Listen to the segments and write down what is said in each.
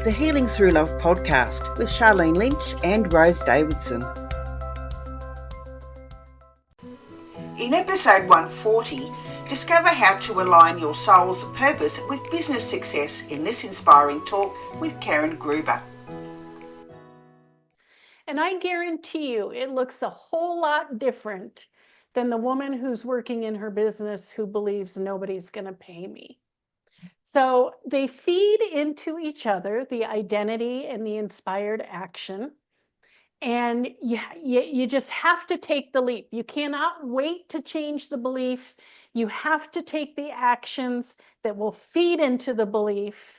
the Healing Through Love podcast with Sharlene Lynch and Rose Davidson. In episode 140, discover how to align your soul's purpose with business success in this inspiring talk with Karen Gruber. And I guarantee you it looks a whole lot different than the woman who's working in her business who believes nobody's going to pay me. So they feed into each other, the identity and the inspired action. And you just have to take the leap. You cannot wait to change the belief. You have to take the actions that will feed into the belief.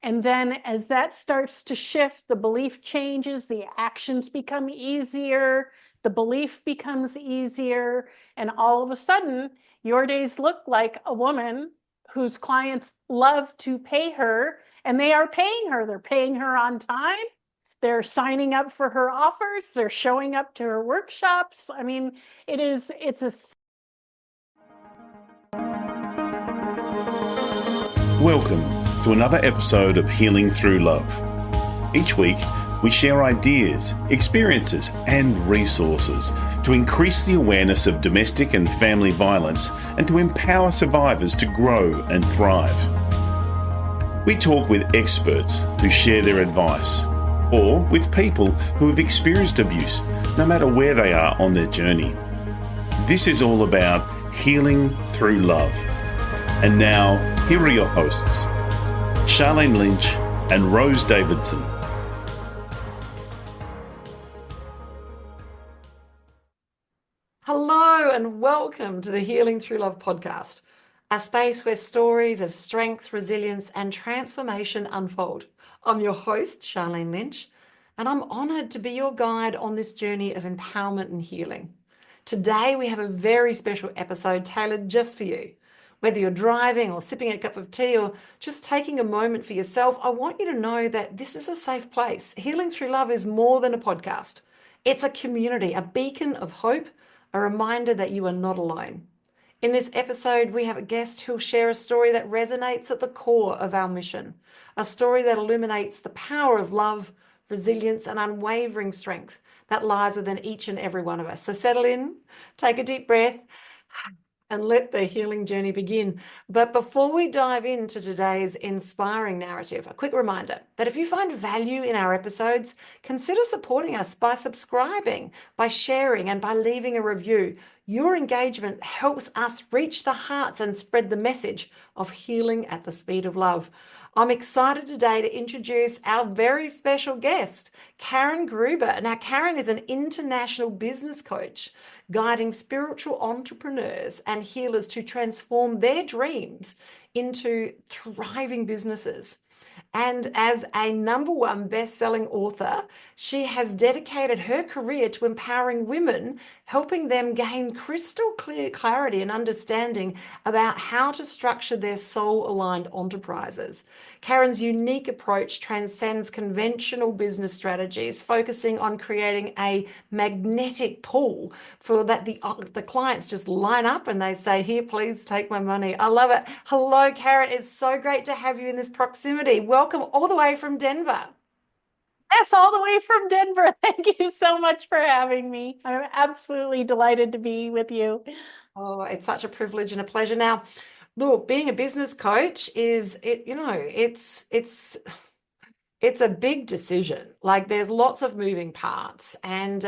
And then as that starts to shift, the belief changes, the actions become easier, the belief becomes easier, and all of a sudden, your days look like a woman whose clients love to pay her, and they are paying her. They're paying her on time. They're signing up for her offers. They're showing up to her workshops. I mean, it's a... Welcome to another episode of Healing Through Love. Each week, we share ideas, experiences, and resources to increase the awareness of domestic and family violence and to empower survivors to grow and thrive. We talk with experts who share their advice, or with people who have experienced abuse, no matter where they are on their journey. This is all about healing through love. And now, here are your hosts, Sharlene Lynch and Rose Davidson. Hello and welcome to the Healing Through Love podcast, a space where stories of strength, resilience and transformation unfold. I'm your host, Sharlene Lynch, and I'm honoured to be your guide on this journey of empowerment and healing. Today we have a very special episode tailored just for you. Whether you're driving or sipping a cup of tea or just taking a moment for yourself, I want you to know that this is a safe place. Healing Through Love is more than a podcast. It's a community, a beacon of hope, a reminder that you are not alone. In this episode, we have a guest who'll share a story that resonates at the core of our mission, a story that illuminates the power of love, resilience, and unwavering strength that lies within each and every one of us. So settle in, take a deep breath, and let the healing journey begin. But before we dive into today's inspiring narrative, a quick reminder that if you find value in our episodes, consider supporting us by subscribing, by sharing, and by leaving a review. Your engagement helps us reach the hearts and spread the message of healing at the speed of love. I'm excited today to introduce our very special guest, Karen Gruber. Now, Karen is an international business coach, guiding spiritual entrepreneurs and healers to transform their dreams into thriving businesses. And as a #1 best-selling author, she has dedicated her career to empowering women, helping them gain crystal clear clarity and understanding about how to structure their soul-aligned enterprises. Karen's unique approach transcends conventional business strategies, focusing on creating a magnetic pull for that the clients just line up and they say, "Here, please take my money." I love it. Hello, Karen. It's so great to have you in this proximity. Welcome all the way from Denver. Yes, all the way from Denver. Thank you so much for having me. I'm absolutely delighted to be with you. Oh, it's such a privilege and a pleasure. Now, look, being a business coach it's a big decision. Like there's lots of moving parts, and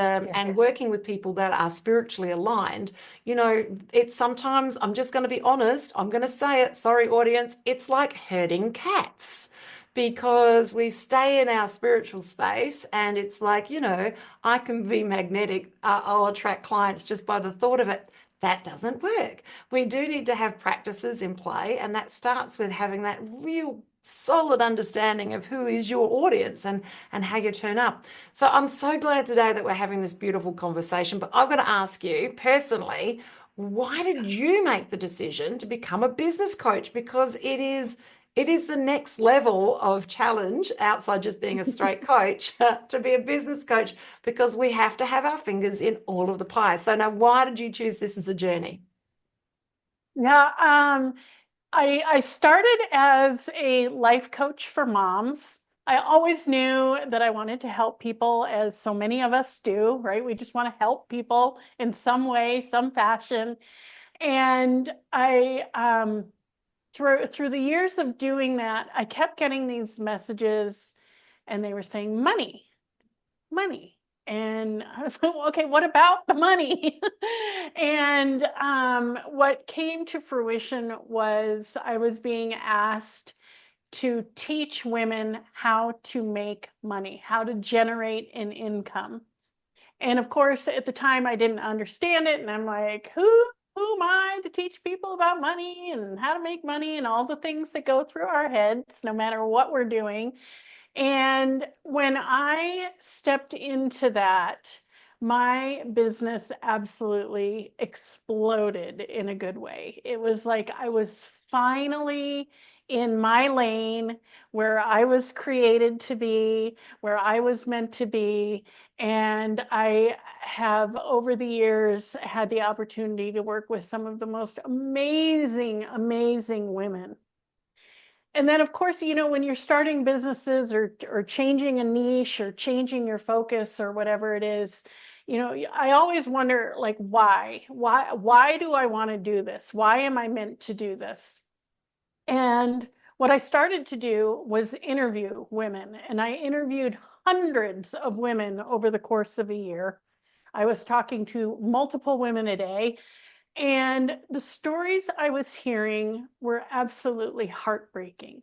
working with people that are spiritually aligned, it's sometimes, I'm just going to be honest, I'm going to say it, sorry audience, it's like herding cats. Because we stay in our spiritual space and it's like, I can be magnetic. I'll attract clients just by the thought of it. That doesn't work. We do need to have practices in play, and that starts with having that real solid understanding of who is your audience and how you turn up. So I'm so glad today that we're having this beautiful conversation, but I've got to ask you personally, why did you make the decision to become a business coach? Because it is the next level of challenge outside just being a straight coach to be a business coach, because we have to have our fingers in all of the pie. So now, why did you choose this as a journey? Yeah, I started as a life coach for moms I always knew that I wanted to help people, as so many of us do, right? We just want to help people in some way, some fashion. And through the years of doing that, I kept getting these messages, and they were saying money, money. And I was like, well, okay, what about the money? And what came to fruition was I was being asked to teach women how to make money, how to generate an income. And of course, at the time, I didn't understand it. And I'm like, who am I to teach people about money and how to make money and all the things that go through our heads, no matter what we're doing? And when I stepped into that, my business absolutely exploded in a good way. It was like I was finally in my lane, where I was created to be, where I was meant to be. And I have, over the years, had the opportunity to work with some of the most amazing, amazing women. And then, of course, when you're starting businesses, or changing a niche, or changing your focus, or whatever it is, I always wonder, like, why do I want to do this? Why am I meant to do this? And what I started to do was interview women, and I interviewed hundreds of women over the course of a year. I was talking to multiple women a day. And the stories I was hearing were absolutely heartbreaking.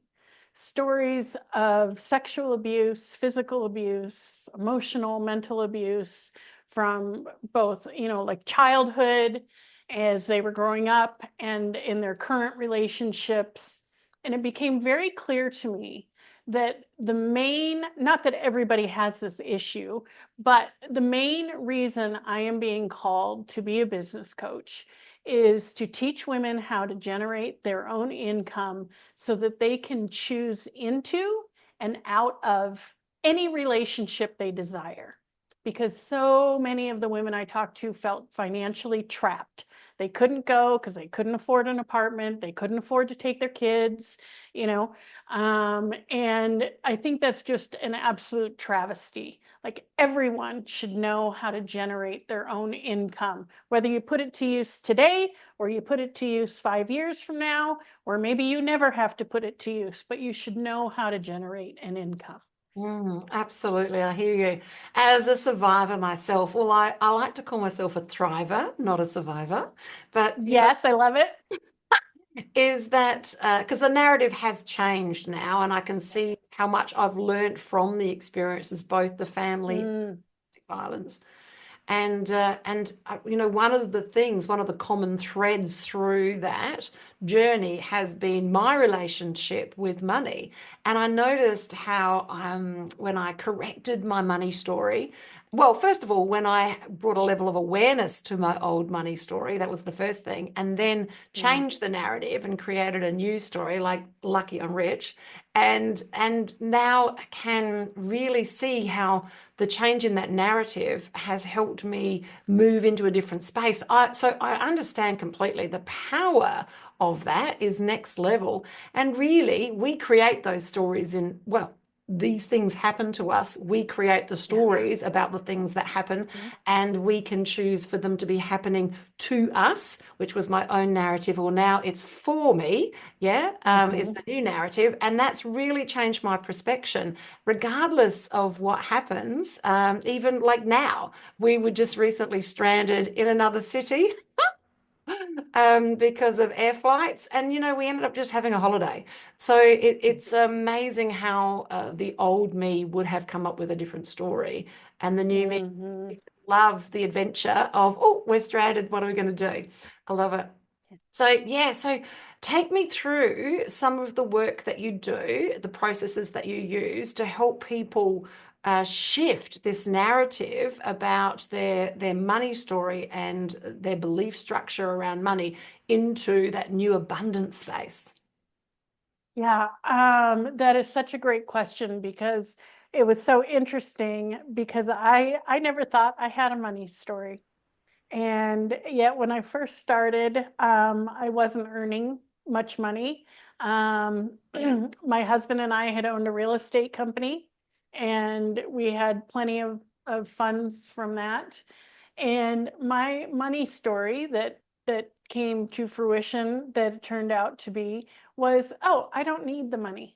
Stories of sexual abuse, physical abuse, emotional, mental abuse, from both, like childhood, as they were growing up, and in their current relationships. And it became very clear to me that not that everybody has this issue, but the main reason I am being called to be a business coach is to teach women how to generate their own income, so that they can choose into and out of any relationship they desire. Because so many of the women I talked to felt financially trapped. They couldn't go because they couldn't afford an apartment. They couldn't afford to take their kids, and I think that's just an absolute travesty. Like, everyone should know how to generate their own income, whether you put it to use today, or you put it to use 5 years from now, or maybe you never have to put it to use, but you should know how to generate an income. Absolutely, I hear you. As a survivor myself, well, I like to call myself a thriver, not a survivor. But yes, I love it. Is that because the narrative has changed now, and I can see how much I've learned from the experiences, both the family violence. And one of the common threads through that journey has been my relationship with money. And I noticed how when I corrected my money story, well, first of all, when I brought a level of awareness to my old money story, that was the first thing, and then changed the narrative and created a new story like Lucky I'm Rich, and now can really see how the change in that narrative has helped me move into a different space. So I understand completely the power of that is next level. And really, we create those stories these things happen to us. We create the stories about the things that happen, and we can choose for them to be happening to us, which was my own narrative, or now it's for me. It's the new narrative. And that's really changed my perspective, regardless of what happens. Even like now, we were just recently stranded in another city because of air flights, and we ended up just having a holiday. So it's amazing how the old me would have come up with a different story, and the new me loves the adventure of, oh, we're stranded, what are we going to do? I love it. So take me through some of the work that you do, the processes that you use to help people shift this narrative about their money story and their belief structure around money into that new abundant space. Yeah, that is such a great question, because it was so interesting, because I never thought I had a money story. And yet when I first started, I wasn't earning much money. My husband and I had owned a real estate company, and we had plenty of funds from that. And my money story that came to fruition, that it turned out to be, was, oh, I don't need the money.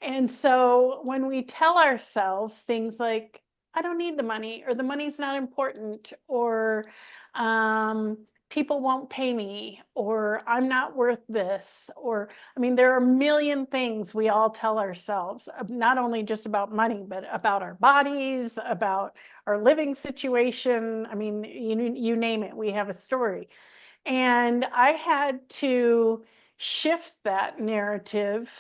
And so when we tell ourselves things like, I don't need the money, or the money's not important, or people won't pay me, or I'm not worth this, or, I mean, there are a million things we all tell ourselves, not only just about money, but about our bodies, about our living situation. I mean, you name it, we have a story. And I had to shift that narrative.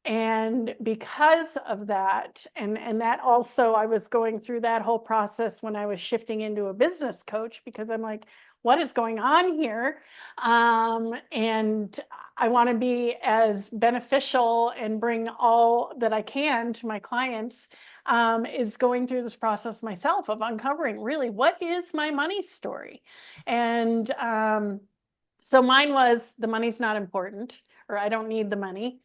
And because of that, and that also, I was going through that whole process when I was shifting into a business coach, because I'm like, what is going on here? And I want to be as beneficial and bring all that I can to my clients, is going through this process myself of uncovering really what is my money story. And so mine was, the money's not important, or I don't need the money.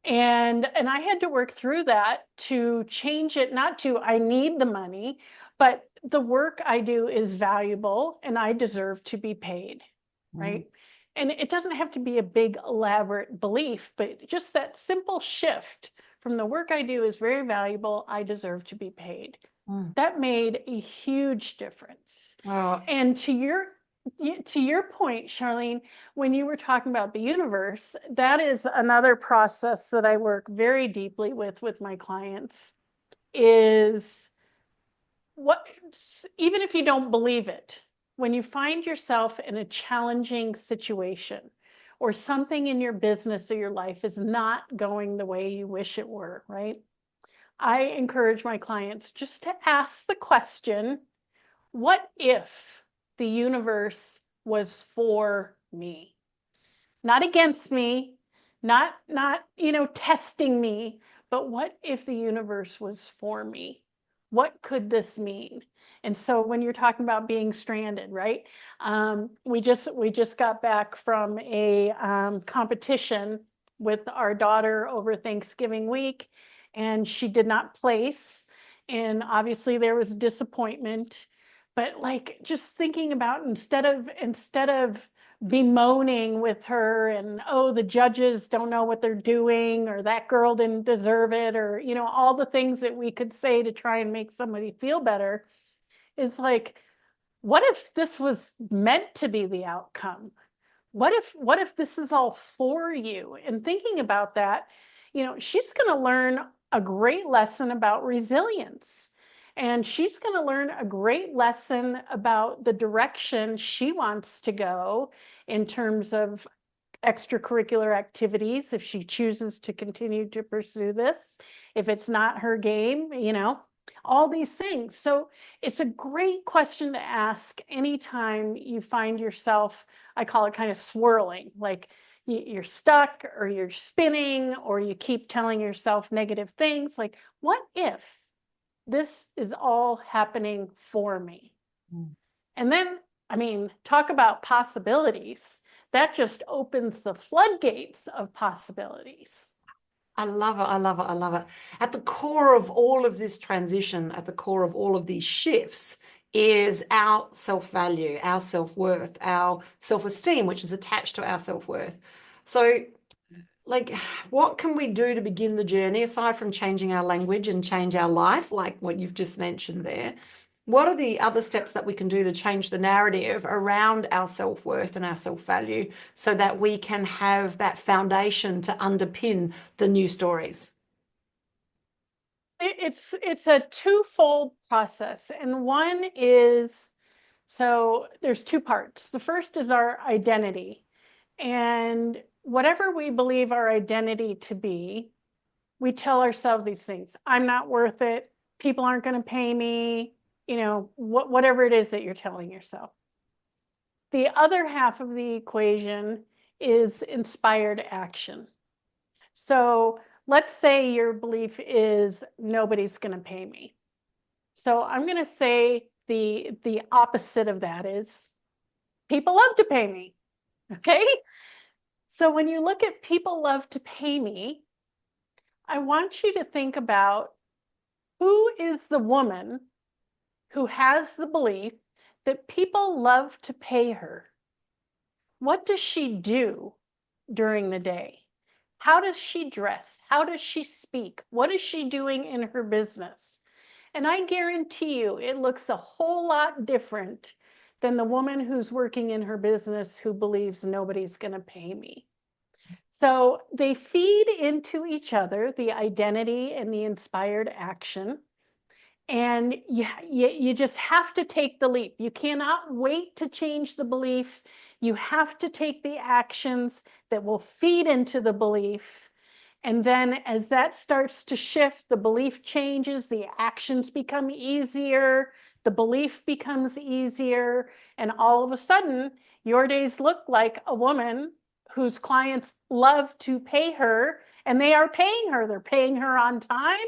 And I had to work through that to change it, not to, I need the money, but the work I do is valuable and I deserve to be paid, right? And it doesn't have to be a big elaborate belief, but just that simple shift from the work I do is very valuable, I deserve to be paid. That made a huge difference. Wow. And to your point, Sharlene, when you were talking about the universe, that is another process that I work very deeply with my clients, is what, even if you don't believe it, when you find yourself in a challenging situation, or something in your business or your life is not going the way you wish it were, right? I encourage my clients just to ask the question, what if the universe was for me? Not against me, not testing me, but what if the universe was for me? What could this mean? And so when you're talking about being stranded, right? We just got back from a competition with our daughter over Thanksgiving week, and she did not place. And obviously there was disappointment. But like, just thinking about, instead of bemoaning with her and, oh, the judges don't know what they're doing, or that girl didn't deserve it, or all the things that we could say to try and make somebody feel better, is like, what if this was meant to be the outcome? What if this is all for you? And thinking about that, she's going to learn a great lesson about resilience. And she's going to learn a great lesson about the direction she wants to go in terms of extracurricular activities, if she chooses to continue to pursue this, if it's not her game, all these things. So it's a great question to ask anytime you find yourself, I call it kind of swirling, like you're stuck, or you're spinning, or you keep telling yourself negative things. Like, what if this is all happening for me? And then, I mean, talk about possibilities. That just opens the floodgates of possibilities. I love it. I love it. I love it. At the core of all of this transition, at the core of all of these shifts, is our self-value, our self-worth, our self-esteem, which is attached to our self-worth. So, like, what can we do to begin the journey, aside from changing our language and change our life, like what you've just mentioned there? What are the other steps that we can do to change the narrative around our self-worth and our self-value, so that we can have that foundation to underpin the new stories? It's a twofold process. And one is, so there's two parts. The first is our identity. And whatever we believe our identity to be, we tell ourselves these things. I'm not worth it. People aren't going to pay me. Whatever it is that you're telling yourself. The other half of the equation is inspired action. So let's say your belief is nobody's going to pay me. So I'm going to say the opposite of that is people love to pay me. Okay? So when you look at people love to pay me, I want you to think about who is the woman who has the belief that people love to pay her. What does she do during the day? How does she dress? How does she speak? What is she doing in her business? And I guarantee you, it looks a whole lot different than the woman who's working in her business who believes nobody's going to pay me. So they feed into each other, the identity and the inspired action. And you just have to take the leap. You cannot wait to change the belief. You have to take the actions that will feed into the belief. And then as that starts to shift, the belief changes, the actions become easier, the belief becomes easier, and all of a sudden, your days look like a woman whose clients love to pay her, and they are paying her. They're paying her on time.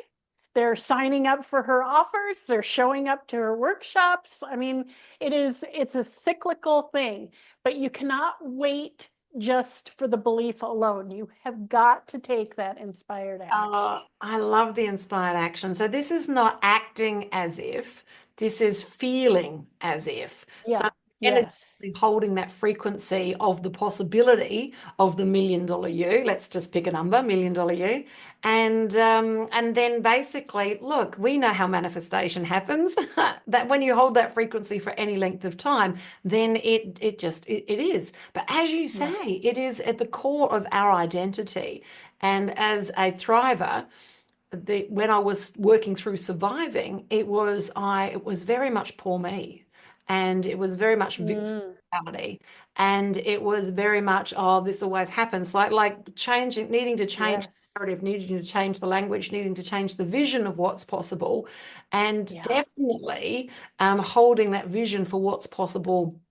They're signing up for her offers. They're showing up to her workshops. I mean, it's a cyclical thing, but you cannot wait just for the belief alone. You have got to take that inspired action. I love the inspired action. So this is not acting as if, this is feeling as if. So Yeah, energetically yes. holding that frequency of the possibility of the $1 million you. Let's just pick a number, $1 million you. And then basically, look, we know how manifestation happens. That when you hold that frequency for any length of time, then it is. But as you say, Yeah. it is at the core of our identity. And as a thriver, when I was working through surviving, it was very much poor me, and it was very much victim Mm, mentality, and it was very much, oh, this always happens, like changing, needing to change the yes. narrative, needing to change the language, needing to change the vision of what's possible, and Yeah. definitely holding that vision for what's possible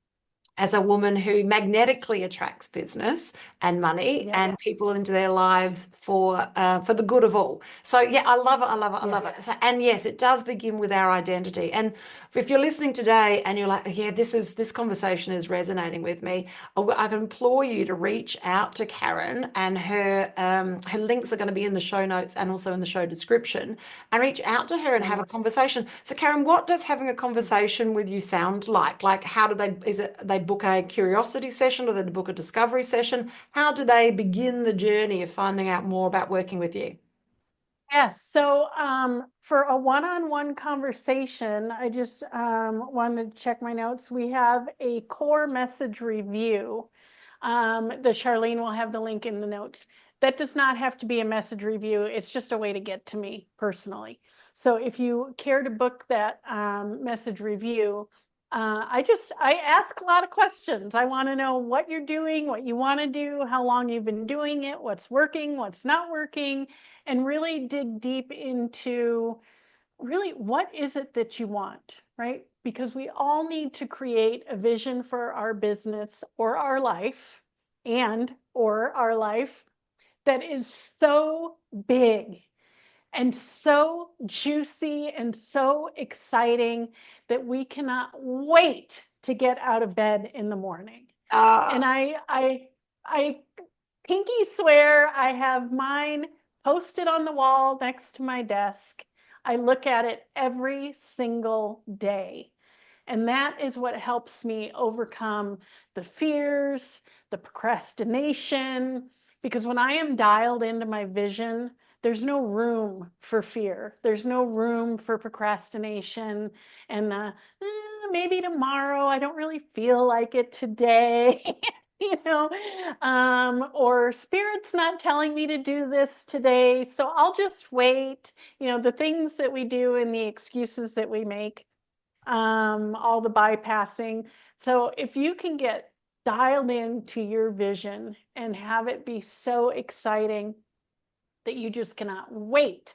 as a woman who magnetically attracts business and money Yeah. and people into their lives for the good of all. So yeah, I love it. I love it. I love it. Yes. So, and yes, it does begin with our identity. And if you're listening today and you're like, yeah, this conversation is resonating with me, I can implore you to reach out to Karen, and her links are going to be in the show notes and also in the show description. And reach out to her and have a conversation. So Karen, what does having a conversation with you sound like? Like, how do they book a curiosity session, or they book a discovery session? How do they begin the journey of finding out more about working with you? Yes. So for a one-on-one conversation, I just wanted to check my notes. We have a core message review. The Sharlene will have the link in the notes. That does not have to be a message review. It's just a way to get to me personally. So if you care to book that message review, I ask a lot of questions. I want to know what you're doing, what you want to do, how long you've been doing it, what's working, what's not working, and really dig deep into really what is it that you want, right? Because we all need to create a vision for our business or our life or our life that is so big and so juicy and so exciting that we cannot wait to get out of bed in the morning. And Uh, I pinky swear I have mine posted on the wall next to my desk. I look at it every single day. And that is what helps me overcome the fears, the procrastination, because when I am dialed into my vision, there's no room for fear. There's no room for procrastination and maybe tomorrow. I don't really feel like it today. Or spirit's not telling me to do this today, so I'll just wait. The things that we do and the excuses that we make, all the bypassing. So if you can get dialed into your vision and have it be so exciting that you just cannot wait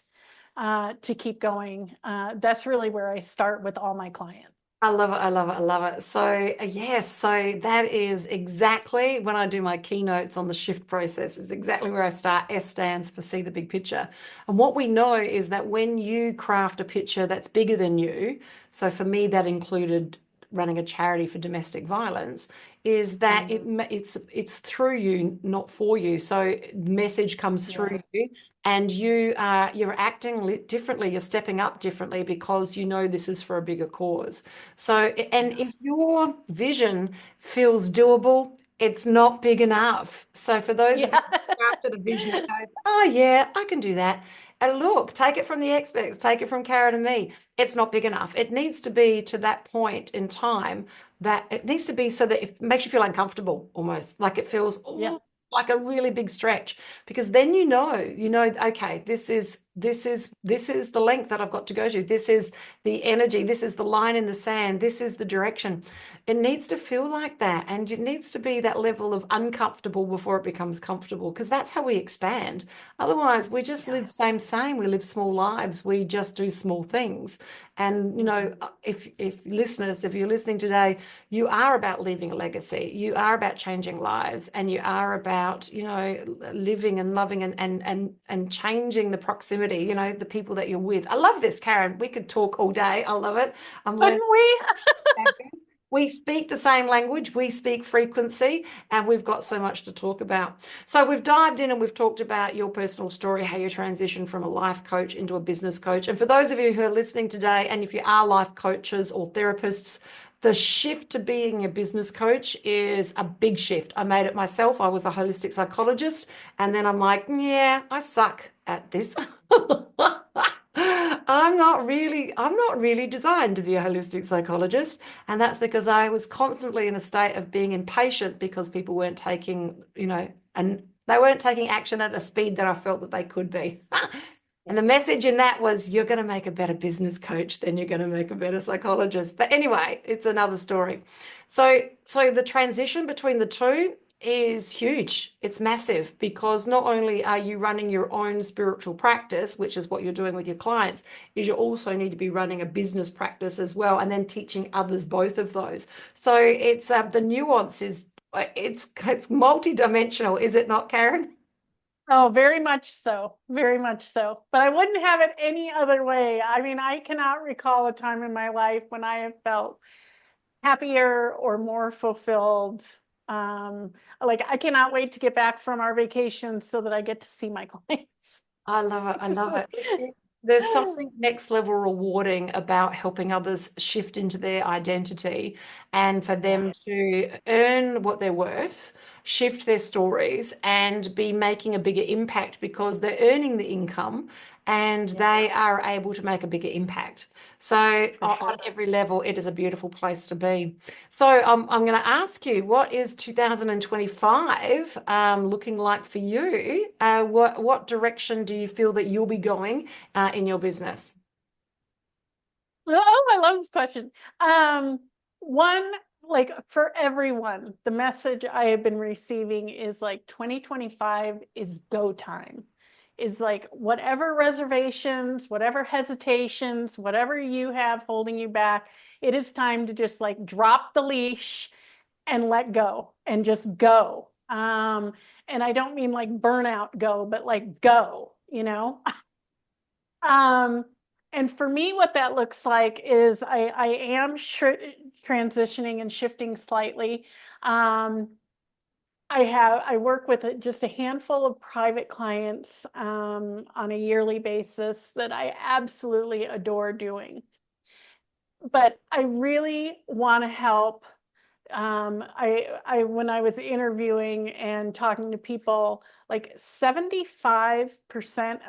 to keep going, that's really where I start with all my clients. I love it. I love it. I love it. So, yes, so that is exactly when I do my keynotes on the shift process, is exactly where I start. S stands for see the big picture. And what we know is that when you craft a picture that's bigger than you, so for me, that included running a charity for domestic violence, is that it's through you, not for you. So message comes through you, and you're acting differently. You're stepping up differently because you know this is for a bigger cause. So, and if your vision feels doable, it's not big enough. So for those of you who crafted a vision that goes, oh yeah, I can do that. And look, take it from the experts, take it from Karen and me. It's not big enough. It needs to be to that point in time that it needs to be so that it makes you feel uncomfortable almost, like it feels like a really big stretch, because then okay, this is the length that I've got to go to. This is the energy. This is the line in the sand. This is the direction. It needs to feel like that, and it needs to be that level of uncomfortable before it becomes comfortable, because that's how we expand. Otherwise, we just live same. We live small lives. We just do small things. And if you're listening today, you are about leaving a legacy. You are about changing lives, and you are about living and loving and changing the proximity. The people that you're with. I love this, Karen. We could talk all day. I love it. I'm learning. Couldn't we? We speak the same language, we speak frequency, and we've got so much to talk about. So we've dived in and we've talked about your personal story, how you transitioned from a life coach into a business coach. And for those of you who are listening today, and if you are life coaches or therapists, the shift to being a business coach is a big shift. I made it myself. I was a holistic psychologist, and then I'm like, yeah, I suck at this. I'm not really designed to be a holistic psychologist. And that's because I was constantly in a state of being impatient because people weren't taking, and they weren't taking action at a speed that I felt that they could be. And the message in that was, you're going to make a better business coach than you're going to make a better psychologist. But anyway, it's another story. So the transition between the two is huge. It's massive, because not only are you running your own spiritual practice, which is what you're doing with your clients, is you also need to be running a business practice as well, and then teaching others both of those. So it's the nuance is it's multi-dimensional, is it not, Karen? Oh, very much so. Very much so. But I wouldn't have it any other way. I mean, I cannot recall a time in my life when I have felt happier or more fulfilled. Like, I cannot wait to get back from our vacation so that I get to see my clients. I love it. I love it. There's something next level rewarding about helping others shift into their identity, and for them to earn what they're worth, shift their stories, and be making a bigger impact because they're earning the income and they are able to make a bigger impact. So on every level, it is a beautiful place to be. So I'm going to ask you, what is 2025 looking like for you? What direction do you feel that you'll be going in your business? Oh, I love this question. One, like, for everyone, the message I have been receiving is like 2025 is go time. Is like, whatever reservations, whatever hesitations, whatever you have holding you back, it is time to just like drop the leash and let go and just go. And I don't mean like burnout go, but like go, And for me, what that looks like is I am transitioning and shifting slightly. I work with just a handful of private clients on a yearly basis that I absolutely adore doing. But I really want to help. When I was interviewing and talking to people, like 75%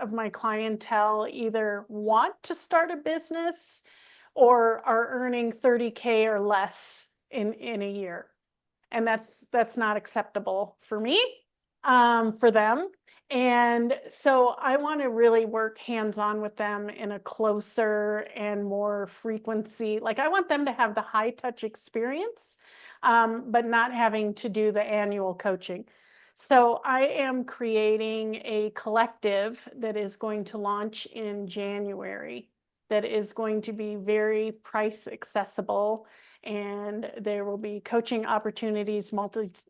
of my clientele either want to start a business or are earning 30K or less in a year. And that's not acceptable for me, for them. And so I want to really work hands-on with them in a closer and more frequency. Like, I want them to have the high touch experience, but not having to do the annual coaching. So I am creating a collective that is going to launch in January, that is going to be very price accessible. And there will be coaching opportunities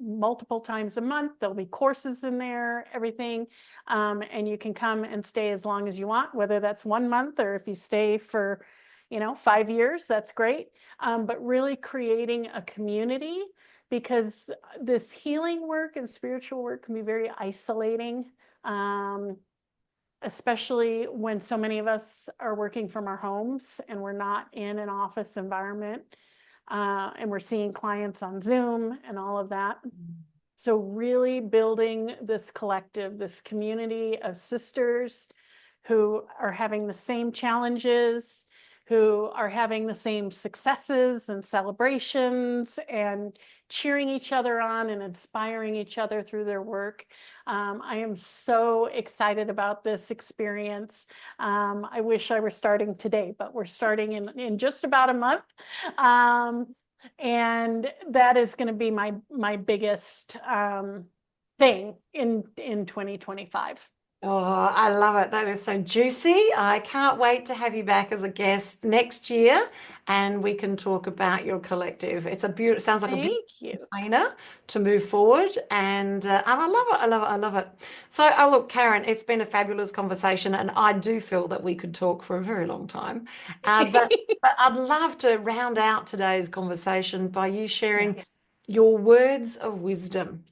multiple times a month. There'll be courses in there, everything. And you can come and stay as long as you want, whether that's 1 month or if you stay for, 5 years, that's great. But really creating a community because this healing work and spiritual work can be very isolating, especially when so many of us are working from our homes and we're not in an office environment, and we're seeing clients on Zoom and all of that. So really building this collective, this community of sisters who are having the same challenges, who are having the same successes and celebrations, and cheering each other on and inspiring each other through their work. I am so excited about this experience. I wish I were starting today, but we're starting in just about a month. And that is going to be my biggest thing in 2025. Oh, I love it. That is so juicy. I can't wait to have you back as a guest next year, and we can talk about your collective. It's a beautiful, sounds like a beautiful container to move forward, and I love it. I love it. I love it. So, look, Karen, it's been a fabulous conversation, and I do feel that we could talk for a very long time. But I'd love to round out today's conversation by you sharing your words of wisdom.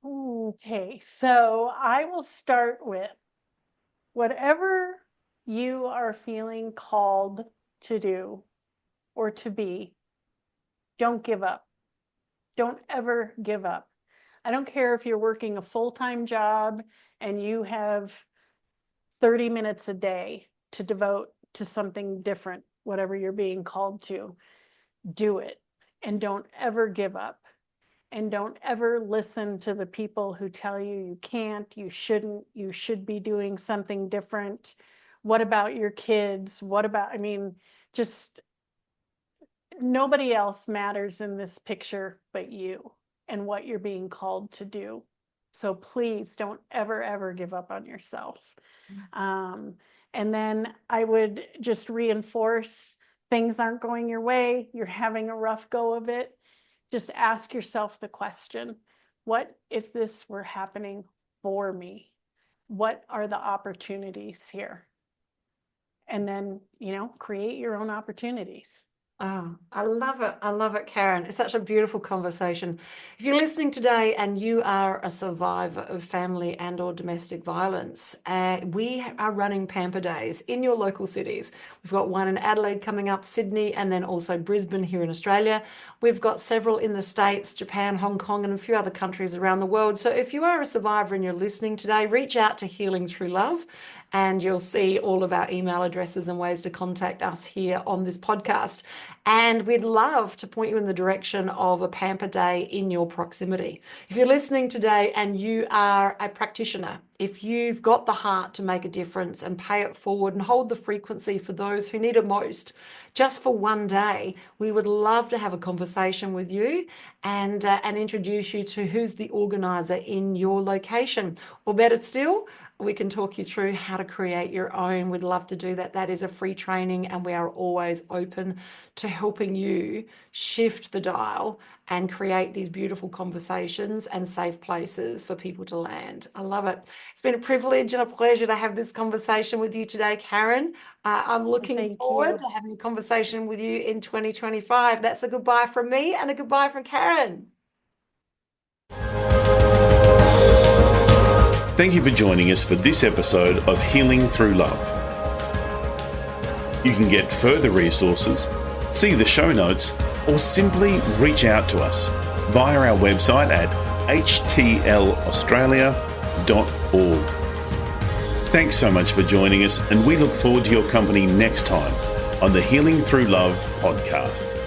Okay, so I will start with whatever you are feeling called to do or to be, don't give up. Don't ever give up. I don't care if you're working a full-time job and you have 30 minutes a day to devote to something different, whatever you're being called to, do it. And don't ever give up. And don't ever listen to the people who tell you you can't, you shouldn't, you should be doing something different. What about your kids? Just nobody else matters in this picture but you and what you're being called to do. So please don't ever, ever give up on yourself. And then I would just reinforce, things aren't going your way, you're having a rough go of it. Just ask yourself the question, what if this were happening for me? What are the opportunities here? And then, create your own opportunities. Oh, I love it. I love it, Karen. It's such a beautiful conversation. If you're listening today and you are a survivor of family and or domestic violence, we are running Pamper Days in your local cities. We've got one in Adelaide coming up, Sydney, and then also Brisbane here in Australia. We've got several in the States, Japan, Hong Kong, and a few other countries around the world. So if you are a survivor and you're listening today, reach out to Healing Through Love, and you'll see all of our email addresses and ways to contact us here on this podcast. And we'd love to point you in the direction of a Pamper Day in your proximity. If you're listening today and you are a practitioner, if you've got the heart to make a difference and pay it forward and hold the frequency for those who need it most, just for one day, we would love to have a conversation with you and introduce you to who's the organizer in your location. Or better still, we can talk you through how to create your own. We'd love to do that. That is a free training, and we are always open to helping you shift the dial and create these beautiful conversations and safe places for people to land. I love it. It's been a privilege and a pleasure to have this conversation with you today, Karen. I'm looking forward to having a conversation with you in 2025. That's a goodbye from me and a goodbye from Karen. Thank you for joining us for this episode of Healing Through Love. You can get further resources, see the show notes, or simply reach out to us via our website at htlaustralia.org. Thanks so much for joining us, and we look forward to your company next time on the Healing Through Love podcast.